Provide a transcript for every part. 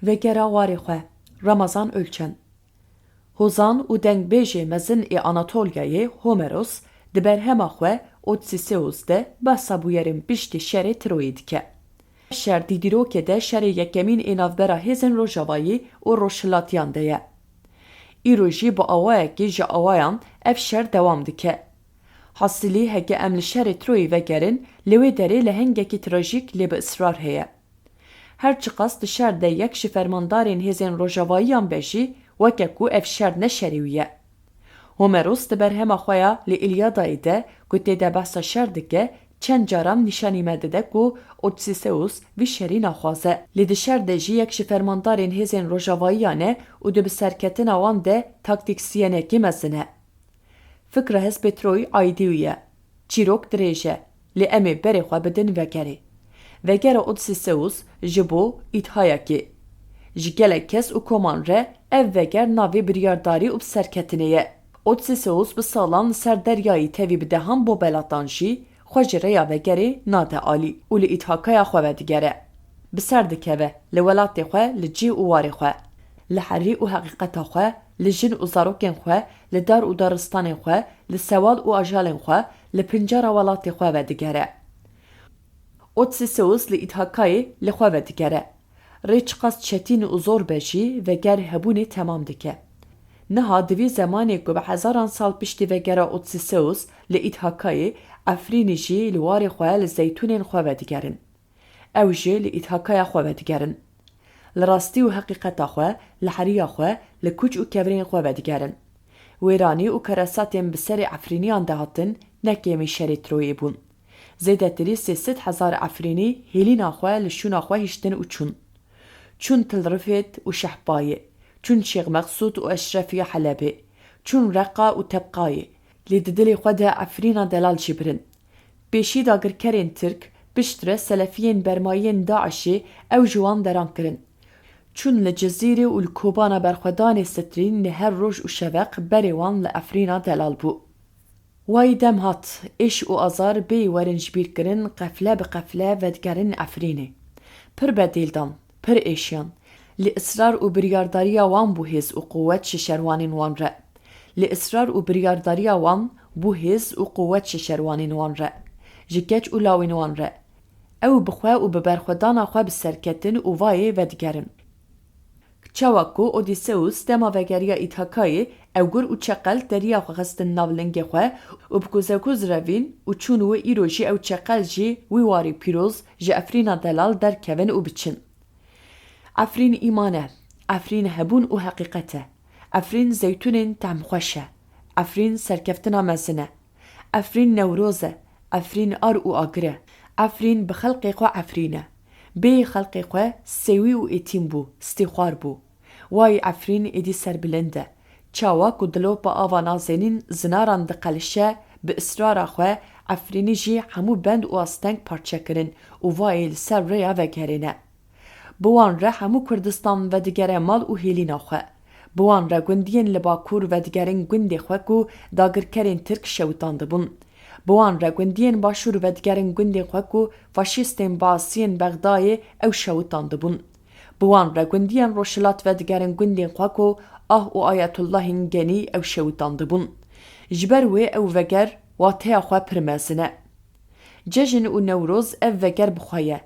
Vegera warê xwe Ramazan ölçen. Hozan û dengbêjê mezin ê Anatolyayê Homeros di berhema xwe Odysseus de behsa bûyerên piştî şerê Troyê dike. Şer dîdîrokê de şerê yekemîn ê navbera hêzên Rojavayî û Rojhilatiyan de ye. Îro jî bi awayekî ji awayan ev şer dewam dike. Hasilî heke em li şerê Troyê vegerin, li wê derê lehengekî trajîk lê bi israr heye. Her çiqas di şer de yek ji fermandarên hêzên Rojavayiyan be jî weke ku ev şer ne şerî ye. Homeros di berhema xwe ya li İlyadayê de ku têde behsa şer dike, çend caran nîşanî me dide ku Odysseus vî şerî naxwaze. Lê di şer de jî yek ji fermandarên hêzên Rojavayiyan e û di bi serketina wan de taktiksiyenekî mezin e. Fikra hespê Troy aydî ye. Çîrok dirêj e, lê em ê berê xwe bidin vegerê. Vegera Odysseus ji bo îthayekê. Ji gelek kes û koman re ev veger navê biryardarî û serketinê ye. Odysseus bi salan li ser deryayê tevî bi dehan bo belatan jî xwe ji rêya vegerê nade alî û li îthakaya xwe vedigere. Bi ser dikeve li welatê xwe li cî û warê xwe. Li herî û heqîqeta xwe, li jin û zarokên xwe, li dar û daristanên xwe, li sewal û ajalên xwe, li pincara welatê xwe vedigere. Odysseus li îthakayê li xwe vedigere. Rê çiqas çetîn û zor be jî veger hebûnê temam dike. Niha di vî zemanê ku bi hezaran sal piştî vegera Odysseus li îthakayê, Efrînî jî li warê xwe li zeytûnên xwe vedigerin. Ew jî li îthakaya xwe vedigerin. Li rastî û heqîqeta xwe, li heriya xwe, li kûç û kevirên xwe vedigerin. Wêranî û keresatên bi serê Efrîniyan de hatin, nekêmî şerê Troyê bûn. Zêdetirî 300,000 Efrînî hêlîna xwe li şûna xwe hiştin û çûn. Çûn Tilrifêt û Şehbayê, çûn Şêx Mexsûd û Eşrefiya Helebê, çûn Reqa û Tebqayê. Lê di dilê xwe de Efrîna delal jî birin. Pêşî dagirkerên Tirk, piştre Selefiyên bermayiyên Daişê ew ji wan deran kirin. Çûn li Cezîrê û li kobana berxwedanê Sitrîn li her roj û şeveq berê wan li Efrîna delal bû. Wayî dem hat, êş û azar bêyî werin ji bîr kirin, qefle bi qefle vedigerin Efrînê. Pir bedêldan, pir êşiyan. Li israr û biryardariya wan bû hêz û quwet ji şerwanên wan re. Li israr û biryardariya wan bû hêz û quwet ji şerwanên wan re. Ji keç û lawên wan re. Ew bi xwe û bi berxwedana xwe bi serketin û vayê vedigerin. Çawa ku Odysseus dema vegeriya îthakayê ew gur û çeqel deriya xwe xistin nav lingê xwe û bi kuzekuz revîn û çûn wê îro jî ew çeqel jî wî warî pîroz ji Efrîna delal derkevin û biçin. Efrîn îman e, Efrîn hebûn û heqîqet e. Efrîn zeytûnên temxweş e. Efrîn serkeftina mezin e. Efrîn Newroz e. Efrîn ar û agir e. Efrîn bi xelkê xwe Efrîn e. Bêyî xelkê xwe sêwî û êtîm bû, stîxwar bû. Wayî Efrîn êdî serbilind e. Çawa ku dilopa ava nazênîn zinaran diqelişe, bi israra xwe Efrînî jî hemû bend û asteng parçe kirin û wayê li ser rêya vegerîne. Bi wan re hemû Kurdistan vedigere mal û hêlîna xwe. Bi wan re gundiyên li Bakur vedigerin gundê xwe ku dagirkerên Tirk şewtan dibûn. Bi wan re gundiyên Başûr vedigerin gundê xwe ku faşîstên Basiyên Bexdayê ew şewtan dibûn. Bi wan re gundiyên Rojhilat vedigerin gundên xwe ku Ah û Ayetullahên genî ew şewtan dibûn. Ji ber wê ew veger wateya xwe pir mezin e. Cejin û Newroz ev veger bi xwe ye.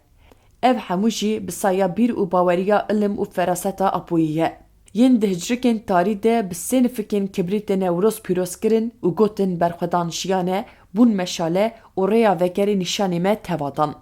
Ev hemû jî bi saya bîr û baweriya ilim û feraseta apûyî ye. Yên di hicrikên tarî de bi sê nifikên kibrîtê Newroz pîroz kirin û gotin berxwedan jiyane bûn meşale û rêya vegerê nîşanê me tevadan.